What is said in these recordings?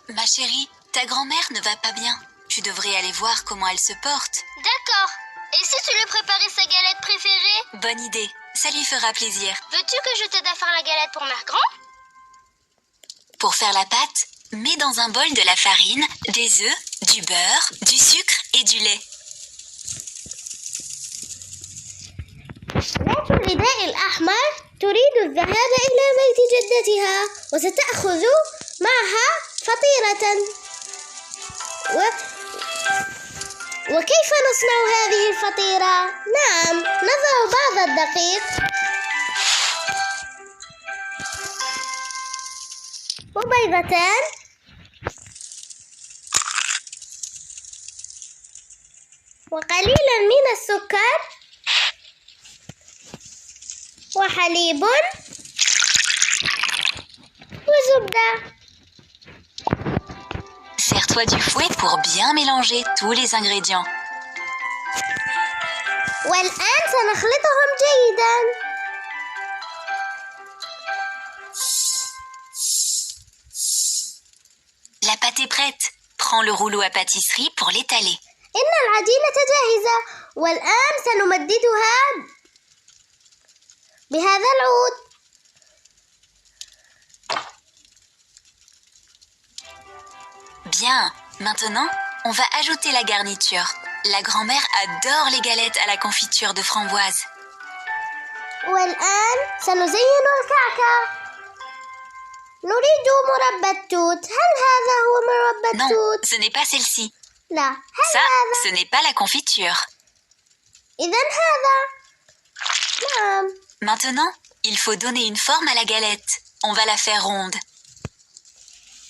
Ma chérie, ta grand-mère ne va pas bien. Tu devrais aller voir comment elle se porte. D'accord. Et si tu lui préparais sa galette préférée? Bonne idée, ça lui fera plaisir. Veux-tu que je t'aide à faire la galette pour Mère Grand? Pour faire la pâte, mets dans un bol de la farine, des œufs, du beurre, du sucre et du lait. ذات الرداء الأحمر تريد الذهاب إلى بيت جدتها وستأخذ معها فطيرة وكيف نصنع هذه الفطيرة؟ نعم، نضع بعض الدقيق وبيضتان وقليلا من السكر وحليب وزبدة. Sers-toi du fouet pour bien mélanger tous les ingrédients. والآن سنخلطهم جيدا. La pâte est prête. Prends le rouleau à pâtisserie pour l'étaler. إن العجينة جاهزة والآن سنمددها بهذا العود. Bien, maintenant, on va ajouter la garniture. La grand-mère adore les galettes à la confiture de framboise. والآن سنزين الكعكة. نريد مربى التوت. هل هذا هو مربى Non, التوت؟ ce n'est pas celle-ci. لا. هل Ça, هذا؟ ce n'est pas la confiture. إذن هذا. نعم. Maintenant, il faut donner une forme à la galette. On va la faire ronde.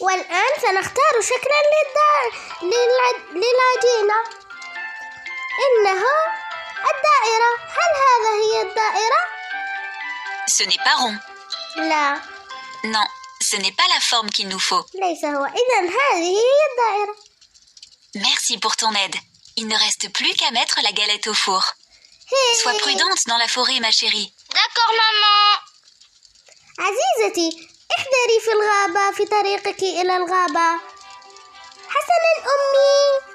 والآن سنختار شكلا للعجينة. إنه الدائرة. هل هذا هي الدائرة؟ Ce n'est pas rond. لا. Non, ce n'est pas la forme qu'il nous faut. ليس هو. إذن هذه هي الدائرة. Merci pour ton aide. Il ne reste plus qu'à mettre la galette au four. هي. Sois prudente dans la forêt, ma chérie. D'accord, maman. عزيزتي، احذري في الغابة في طريقك إلى الغابة. حسناً أمي.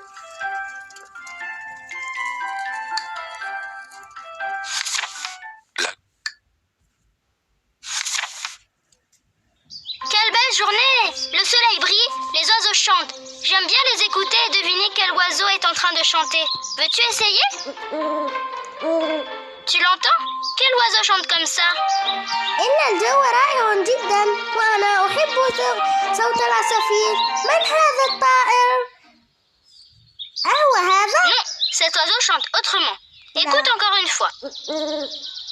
Quelle belle journée! Le soleil brille, les oiseaux chantent. J'aime bien les écouter et deviner quel oiseau est en train de chanter. Veux-tu essayer? Tu l'entends? Quel oiseau chante comme ça? إن الجو رائع جداً وأنا أحب صوت العصافير. من هذا الطائر؟ أهو هذا؟ Non, cet oiseau chante autrement. Écoute encore une fois.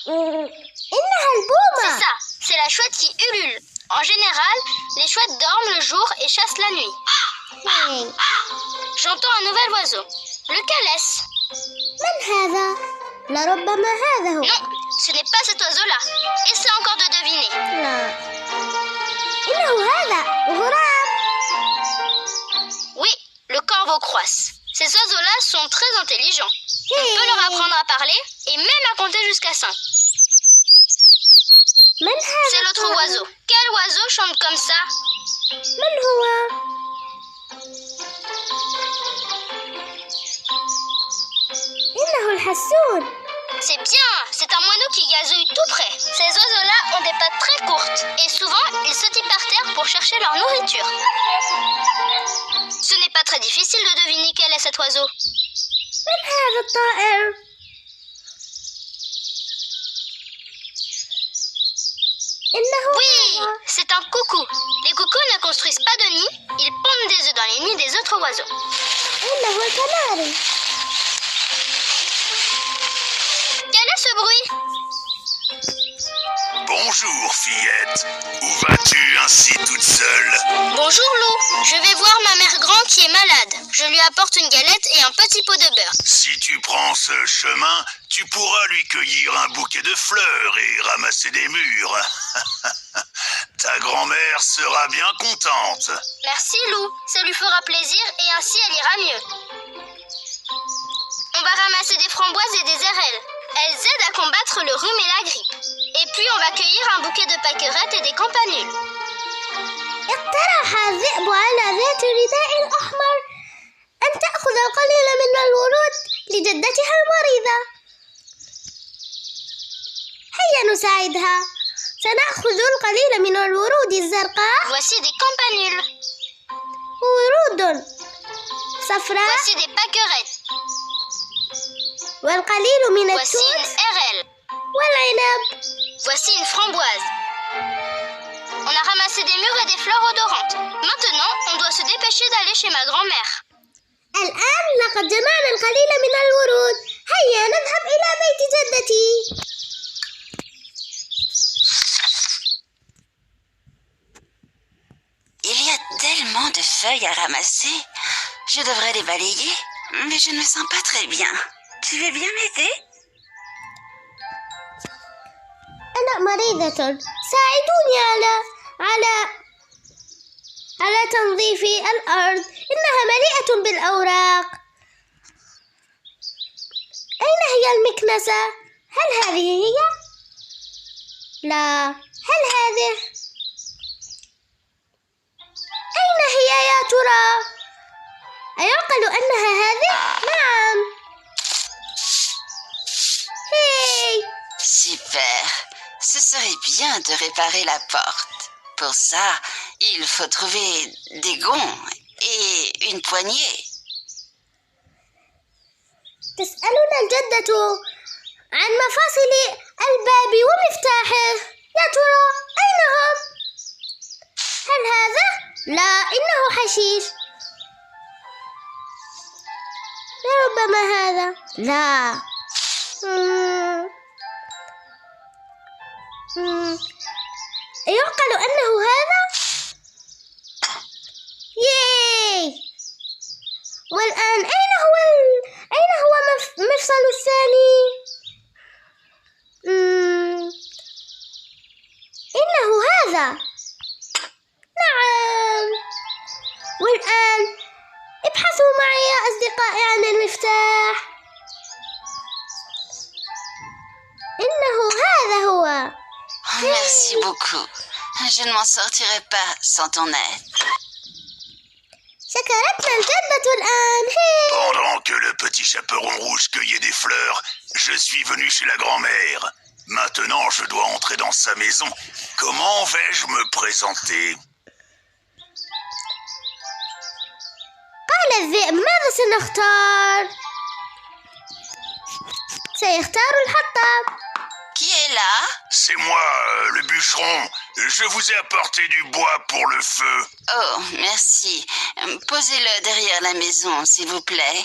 إنها C'est البومة. ça, c'est la chouette qui ulule. En général, les chouettes dorment le jour et chassent la nuit. هي. J'entends un nouvel oiseau. Lequel est-ce? من هذا؟ لربما هذا هو. Non, ce n'est pas cet oiseau-là. Essaie encore de deviner. لا. إنه هذا غراب. Oui, le corbeau croisse. Ces oiseaux-là sont très intelligents. On peut leur apprendre à parler et même à compter jusqu'à 5. من هذا؟ C'est l'autre oiseau. Quel oiseau chante comme ça? من هو؟ إنه الحسون. C'est bien, c'est un moineau qui gazouille tout près. Ces oiseaux-là ont des pattes très courtes et souvent ils sautillent par terre pour chercher leur nourriture. Ce n'est pas très difficile de deviner quel est cet oiseau. من هذا الطائر؟ إنه Oui, هذا. c'est un coucou. Les coucous ne construisent pas de nid, ils pondent des œufs dans les nids des autres oiseaux. إنه الكناري. Quel est ce bruit? Bonjour, fillette. Où vas-tu ainsi toute seule? Bonjour Lou, je vais voir ma mère grand qui est malade. Je lui apporte une galette et un petit pot de beurre. Si tu prends ce chemin, tu pourras lui cueillir un bouquet de fleurs et ramasser des mûres. Ta grand-mère sera bien contente. Merci Lou, ça lui fera plaisir et ainsi elle ira mieux. On va ramasser des framboises et des érelles. Elles aident à combattre le rhume et la grippe. Et puis on va cueillir un bouquet de pâquerettes et des campanules. اقترح الذئب على ذات الرداء الأحمر أن تأخذ القليل من الورود لجدتها المريضة. هيا نساعدها. سنأخذ القليل من الورود الزرقاء. Voici des campanules. ورود صفراء. Voici des pâquerettes. والقليل من Voici une التوت hérelle. والعنب. Voici une framboise. On a ramassé des mûres et des fleurs odorantes. Maintenant, on doit se dépêcher d'aller chez ma grand-mère. الآن لقد جمعنا القليل من الورود. هيا نذهب إلى بيت جدتي. Il y a tellement de feuilles à ramasser. Je devrais les balayer, mais je ne me sens pas très bien. Tu veux bien m'aider? أنا مريضة. ساعدوني على تنظيف الأرض. إنها مليئة بالأوراق. أين هي المكنسة؟ هل هذه هي؟ لا. هل هذه؟ أين هي يا ترى؟ أيعقل أنها هذه؟ نعم. هاي. Super. Ce serait bien de réparer la porte. Pour ça, il faut trouver des gonds et une poignée. تسألنا الجدة عن مفاصل الباب ومفتاحه. يا ترى أين هم؟ هل هذا؟ لا، إنه حشيش. ربما هذا. لا. يعقل أنه هذا؟ ياي. والآن أين هو مفصل الثاني؟ إنه هذا. نعم. والآن ابحثوا معي يا أصدقائي عن المفتاح. إنه هذا هو. Merci beaucoup. Je ne m'en sortirai pas sans ton aide. شكرتنا الجدة الآن. Pendant que le petit chaperon rouge cueillait des fleurs, je suis venu chez la grand-mère. Maintenant, je dois entrer dans sa maison. Comment vais-je me présenter? قال الذئب: ماذا سنختار؟ سيختار الحطب. Qui est là? C'est moi, le bûcheron. Je vous ai apporté du bois pour le feu. Oh, merci. Posez-le derrière la maison, s'il vous plaît.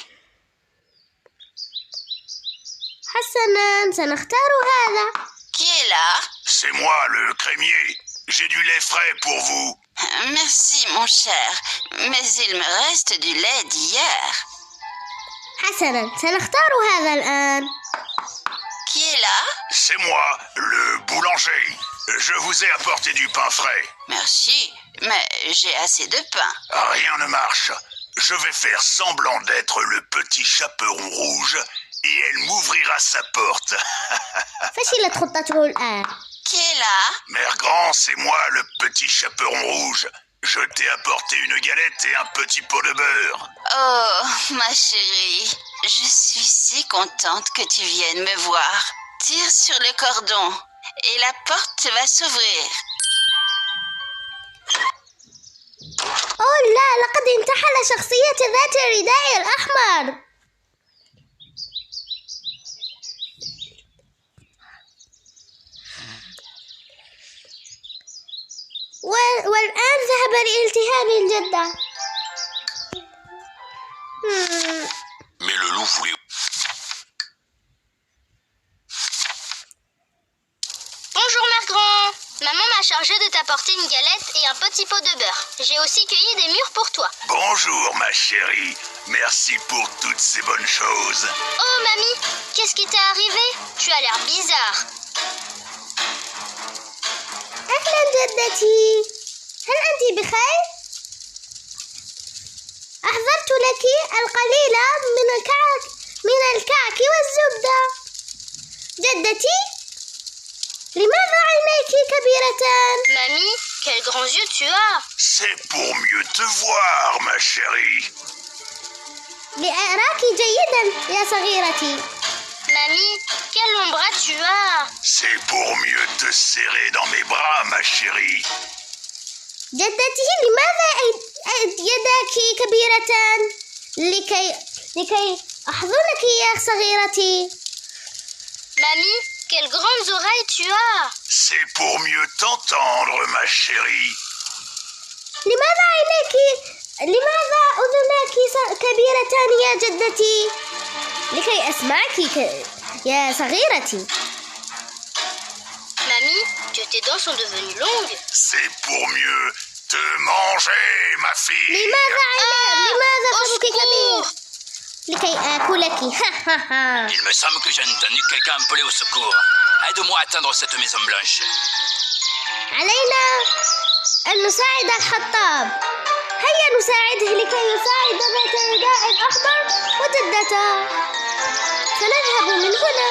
حسناً، سنختار هذا. Qui est là? C'est moi, le crémier. J'ai du lait frais pour vous. Merci, mon cher. Mais il me reste du lait d'hier. حسناً، سنختار هذا الآن. Qui est là? C'est moi, le boulanger. Je vous ai apporté du pain frais. Merci, mais j'ai assez de pain. Rien ne marche. Je vais faire semblant d'être le petit chaperon rouge et elle m'ouvrira sa porte. فشلت خطته الآن. Qui est là? Mère Grand, c'est moi, le petit chaperon rouge. Je t'ai apporté une galette et un petit pot de beurre. Oh, ma chérie, je suis si contente que tu viennes me voir. Tire sur le cordon et la porte va s'ouvrir. أوه لا، لقد انتحل شخصية ذات الرداء الأحمر. والآن ذهب لالتهاب الجدة. Mais le loup voulait... Bonjour Mère Grand. Maman m'a chargé de t'apporter une galette et un petit pot de beurre. J'ai aussi cueilli des mûres pour toi. Bonjour, ma chérie. Merci pour toutes ces bonnes choses. Oh mamie, qu'est-ce qui t'est arrivé? Tu as l'air bizarre. أهلا جدتي، هل أنت بخير؟ أحضرت لك القليل من الكعك والزبدة. جدتي، لماذا عينيك كبيرتان؟ Mamie, quels grands yeux tu as! C'est pour mieux te voir, ma chérie. لأراك جيدا يا صغيرتي. Mamie, quel long bras tu as! C'est pour mieux te serrer dans mes bras, ma chérie. جدتي لماذا يداك كبيرتان؟ لكي أحضنك يا صغيرتي. Mamie, quelles grandes oreilles tu as! C'est pour mieux t'entendre, ma chérie. لماذا أذناك كبيرتان يا جدتي؟ لكي أسمعك يا صغيرتي. Mamie, tes dents sont devenues longues. C'est pour mieux te manger, ma fille. لماذا فمك كبير؟ لكي آكلك. Il me semble que j'ai entendu quelqu'un appeler au secours. Aide-moi à atteindre cette maison blanche. علينا أن نساعد الحطاب. هيا نساعده لكي يساعد ذات الرداء الأخضر وجدته. سنذهب من هنا.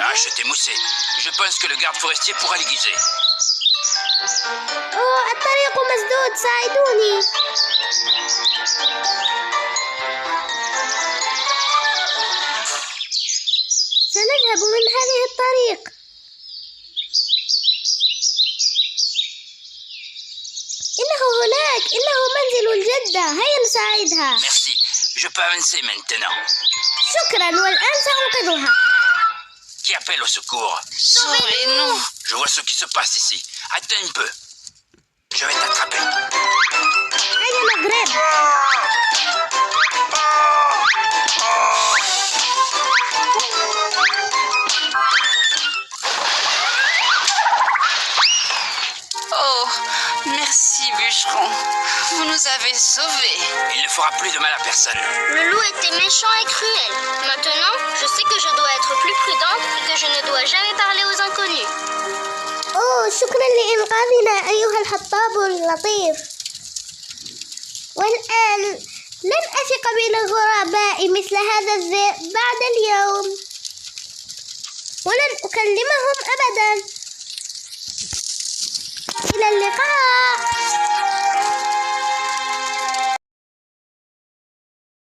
Lâche tes moussets. Je pense que le garde forestier pourra l'aiguiser. الطريق مسدود، ساعدوني. سنذهب من هذه الطريق. إنه هناك، إنه منزل الجدة. هيا نساعدها. Merci. Je peux avancer maintenant. شكرا، والآن سأنقذها. Qui appelle au secours? Sauvez-nous! Je vois ce qui se passe ici. Attends un peu. Je vais t'attraper. هيا نقرب. Oh, merci, bûcheron. Vous nous avez sauvés. Il ne fera plus de mal à personne. Le loup était méchant et cruel. Maintenant, je sais que je dois être plus prudente et que je ne dois jamais parler aux inconnus. شكرا لإنقاذنا أيها الحطاب اللطيف. والآن لن أثق بالغرباء مثل هذا الذئب بعد اليوم، ولن أكلمهم أبدا. إلى اللقاء.